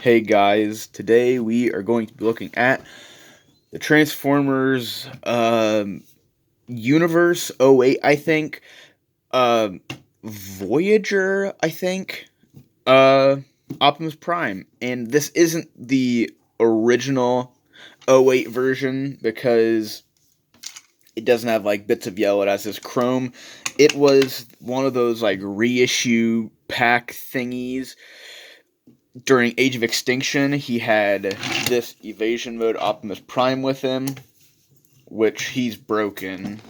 Hey guys, today we are going to be looking at the Transformers Universe '08, I think. Uh, Voyager, I think. Uh, Optimus Prime. And this isn't the original '08 version because it doesn't have like bits of yellow. It has this chrome. It was one of those like reissue pack thingies during Age of Extinction. He had this evasion mode Optimus Prime with him, which he's broken.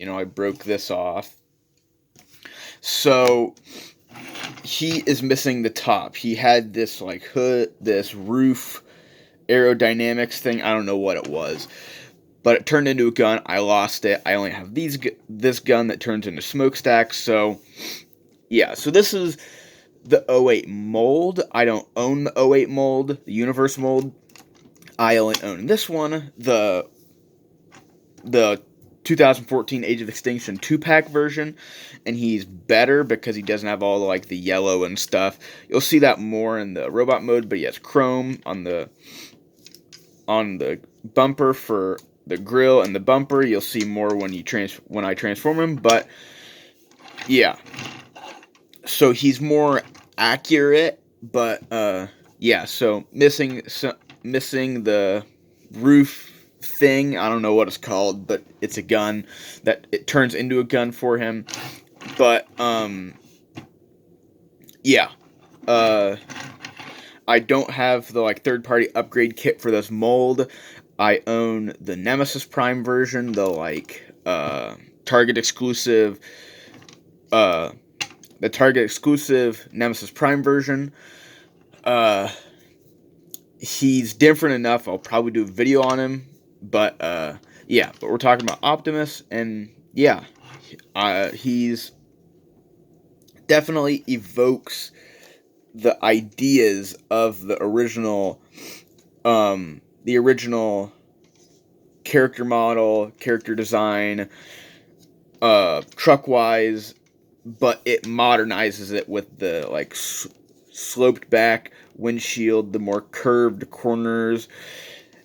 I broke this off. So he is missing the top. He had this like hood, this roof aerodynamics thing. I don't know what it was, but it turned into a gun. I lost it. I only have this gun that turns into smokestacks. So yeah, so this is the '08 mold. I don't own the '08 mold, the Universe mold. I only own this one, the 2014 Age of Extinction 2-pack version, and he's better because he doesn't have all like the yellow and stuff. You'll see that more in the robot mode, but he has chrome on the bumper for the grill and the bumper. You'll see more when I transform him, but yeah. So he's more accurate, but yeah, so missing the roof thing. I don't know what it's called, but it's a gun that it turns into a gun for him. But yeah. I don't have the like third-party upgrade kit for this mold. I own the Nemesis Prime version, the like Target exclusive the Target exclusive Nemesis Prime version. He's different enough. I'll probably do a video on him. But yeah, but we're talking about Optimus, and yeah, he's definitely evokes the ideas of the original character model, character design, truck-wise, but it modernizes it with the like sloped back windshield, the more curved corners.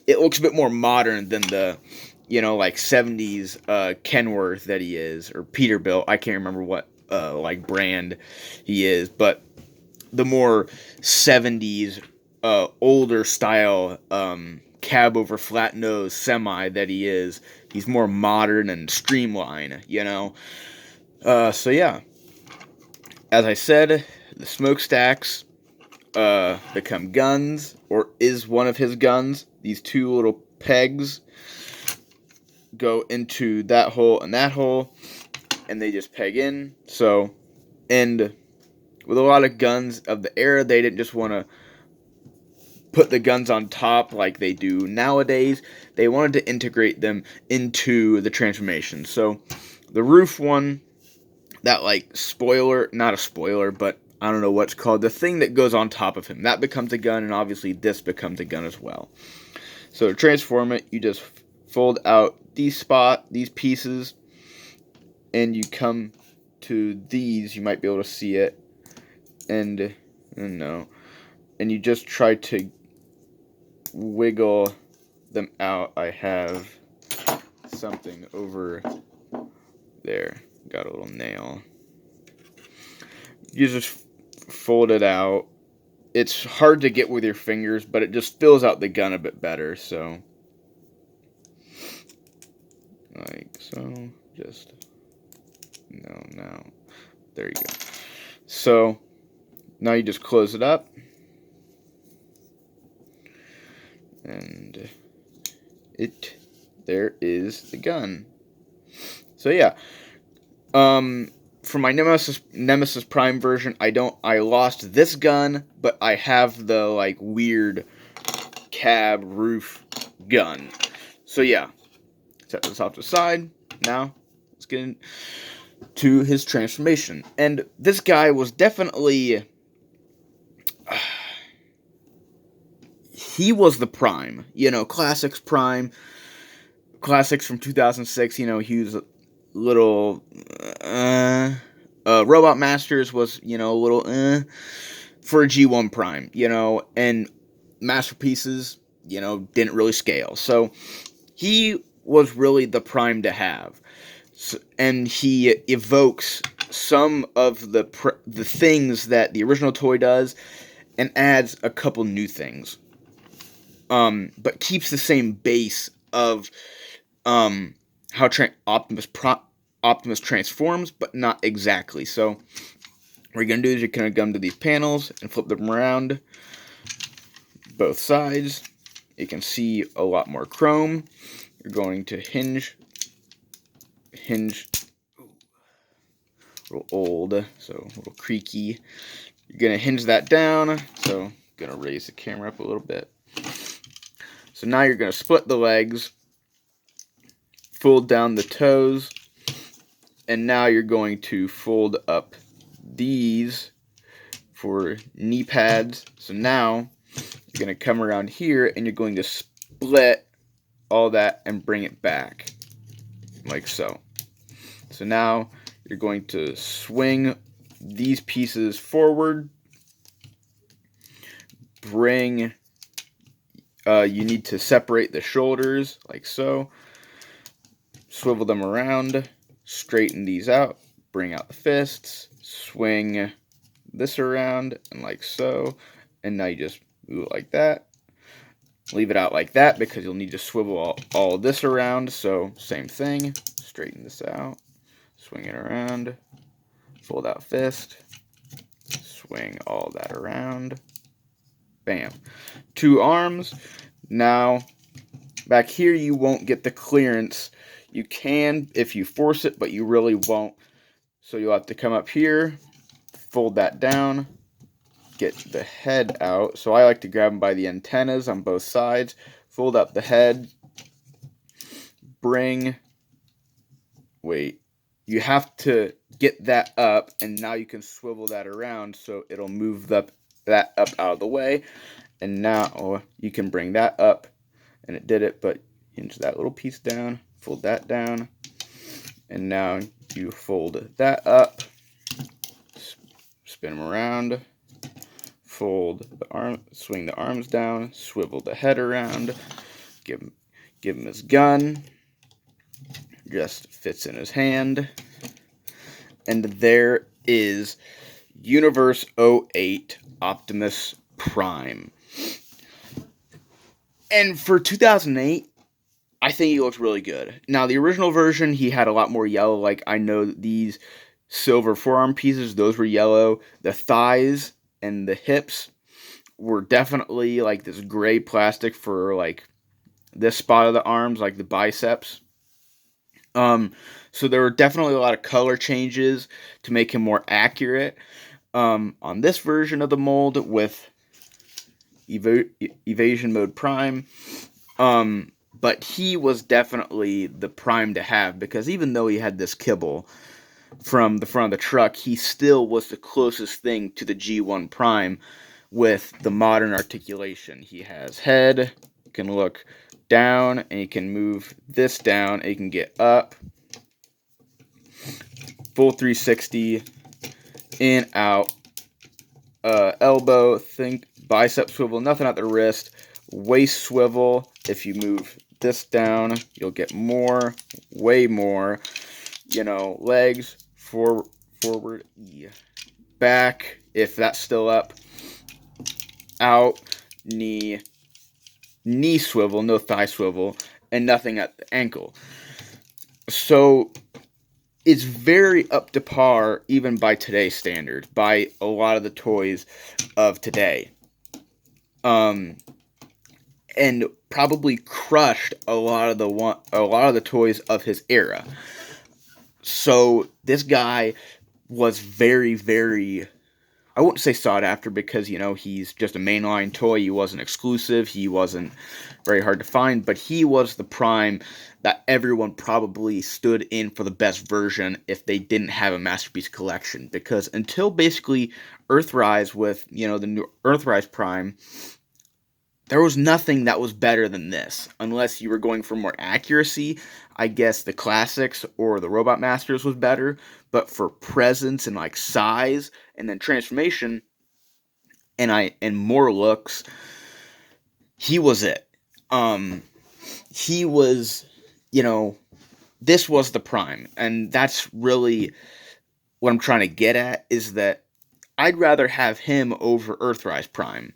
It looks a bit more modern than the, like 70s Kenworth that he is, or Peterbilt. I can't remember what like brand he is, but the more 70s older style cab over flat nose semi that he is. He's more modern and streamlined, So yeah, as I said, the smokestacks become guns, or is one of his guns. These two little pegs go into that hole and that hole, and they just peg in. So, and with a lot of guns of the era, they didn't just want to put the guns on top like they do nowadays. They wanted to integrate them into the transformation. So, the roof one, that like spoiler, not a spoiler, but I don't know what's called, the thing that goes on top of him, that becomes a gun, and obviously this becomes a gun as well. So to transform it, you just fold out these pieces, and you come to these. You might be able to see it, and you just try to wiggle them out. I have something over there. Got a little nail. You just fold it out. It's hard to get with your fingers, but it just fills out the gun a bit better, so like so. Just no. There you go. So now you just close it up, and there is the gun. So yeah. For my Nemesis Prime version, I lost this gun, but I have the like weird cab roof gun. So yeah, set this off to the side. Now let's get into his transformation. And this guy was definitely he was the Prime, Classics Prime, Classics from 2006. He was little Robot Masters was a little for a G1 Prime, and masterpieces, didn't really scale. So he was really the prime to have. So, and he evokes some of the things that the original toy does and adds a couple new things. But keeps the same base of how Optimus transforms, but not exactly. So what you're gonna do is you're gonna come to these panels and flip them around both sides. You can see a lot more chrome. You're going to hinge, a little old, so a little creaky. You're gonna hinge that down. So I'm gonna raise the camera up a little bit. So now you're gonna split the legs, fold down the toes, and now you're going to fold up these for knee pads. So now you're going to come around here and you're going to split all that and bring it back like so. So now you're going to swing these pieces forward, bring, you need to separate the shoulders like so, swivel them around, straighten these out, bring out the fists, swing this around and like so, and now you just move it like that. Leave it out like that because you'll need to swivel all this around. So same thing, straighten this out, swing it around, fold out fist, swing all that around, bam. 2 arms. Now back here you won't get the clearance. You can if you force it, but you really won't. So you'll have to come up here, fold that down, get the head out. So I like to grab them by the antennas on both sides, fold up the head, you have to get that up, and now you can swivel that around so it'll move that up out of the way. And now you can bring that up, and it did it, but hinge that little piece down, fold that down, and now you fold that up, spin them around, fold the arm, swing the arms down, swivel the head around, give him his gun, just fits in his hand, and there is Universe 08 Optimus Prime. And for 2008, I think he looks really good. Now, the original version, he had a lot more yellow. Like, I know these silver forearm pieces, those were yellow. The thighs and the hips were definitely like this gray plastic for like this spot of the arms, like the biceps. So there were definitely a lot of color changes to make him more accurate. On this version of the mold with Evasion Mode Prime, but he was definitely the prime to have, because even though he had this kibble from the front of the truck, he still was the closest thing to the G1 Prime with the modern articulation. He has head, you can look down, and you can move this down, and you can get up, full 360, in, out, elbow, bicep swivel, nothing at the wrist, waist swivel. If you move this down, you'll get more, way more, legs, forward, back, if that's still up, out, knee swivel, no thigh swivel, and nothing at the ankle. So it's very up to par, even by today's standard, by a lot of the toys of today. And probably crushed a lot of the toys of his era. So this guy was very, very, I wouldn't say sought after, because he's just a mainline toy. He wasn't exclusive. He wasn't very hard to find, but he was the prime that everyone probably stood in for the best version if they didn't have a Masterpiece collection. Because until basically Earthrise with the new Earthrise Prime, there was nothing that was better than this, unless you were going for more accuracy. I guess the Classics or the Robot Masters was better, but for presence and like size and then transformation and more looks, he was it. Um, he was, you know, this was the Prime, and that's really what I'm trying to get at is that I'd rather have him over Earthrise Prime.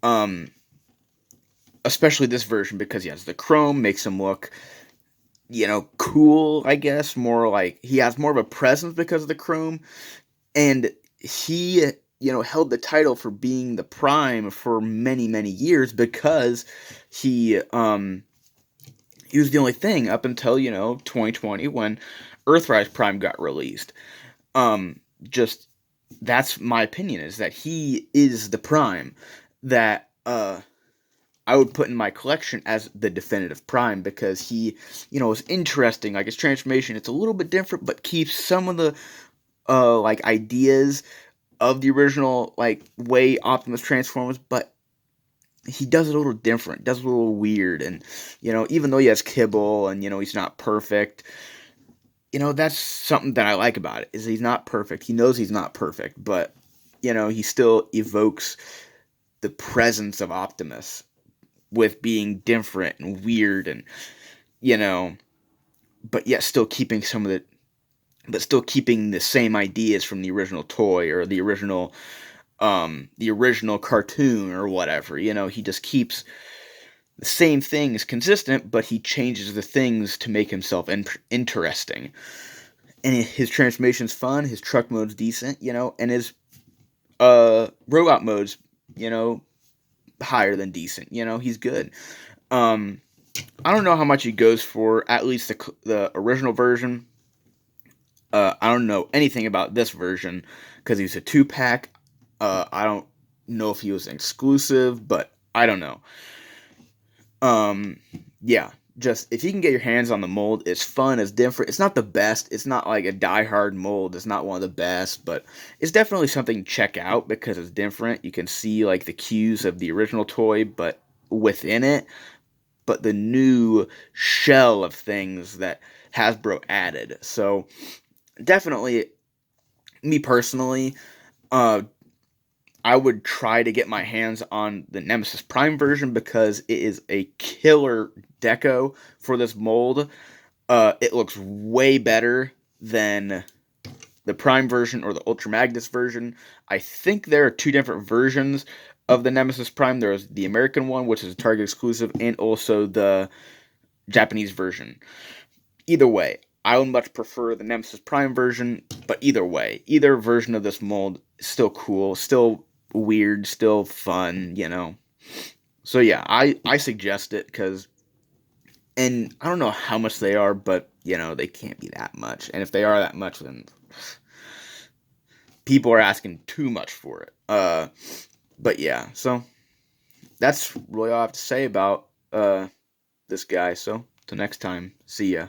Um, especially this version because he has the chrome, makes him look, cool, I guess, more like he has more of a presence because of the chrome, and he, held the title for being the Prime for many, many years because he was the only thing up until, 2020 when Earthrise Prime got released. Just that's my opinion is that he is the Prime that I would put in my collection as the definitive Prime because he, is interesting. Like his transformation, it's a little bit different, but keeps some of the like ideas of the original like way Optimus transforms, but he does it a little different, does it a little weird, and even though he has kibble and he's not perfect, that's something that I like about it is he's not perfect. He knows he's not perfect, but he still evokes the presence of Optimus with being different and weird and you know but yet still keeping some of the but still keeping the same ideas from the original toy or the original cartoon or whatever. He just keeps the same things consistent, but he changes the things to make himself interesting. And his transformation's fun, his truck mode's decent, and his robot mode's, you know, higher than decent. He's good. Um I don't know how much he goes for, at least the original version. I don't know anything about this version because he's a 2-pack. I don't know if he was an exclusive, but I don't know. Um, yeah, just if you can get your hands on the mold, it's fun, it's different. It's not the best. It's not like a die-hard mold. It's not one of the best, but it's definitely something to check out because it's different. You can see like the cues of the original toy, but within it, but the new shell of things that Hasbro added. So definitely, me personally, uh, I would try to get my hands on the Nemesis Prime version because it is a killer deco for this mold. It looks way better than the Prime version or the Ultra Magnus version. I think there are two different versions of the Nemesis Prime. There's the American one, which is a Target exclusive, and also the Japanese version. Either way, I would much prefer the Nemesis Prime version, but either way, either version of this mold is still cool, still weird, still fun. So yeah, I suggest it because, and I don't know how much they are, but they can't be that much. And if they are that much, then people are asking too much for it. But yeah, so that's really all I have to say about this guy. So till next time, see ya.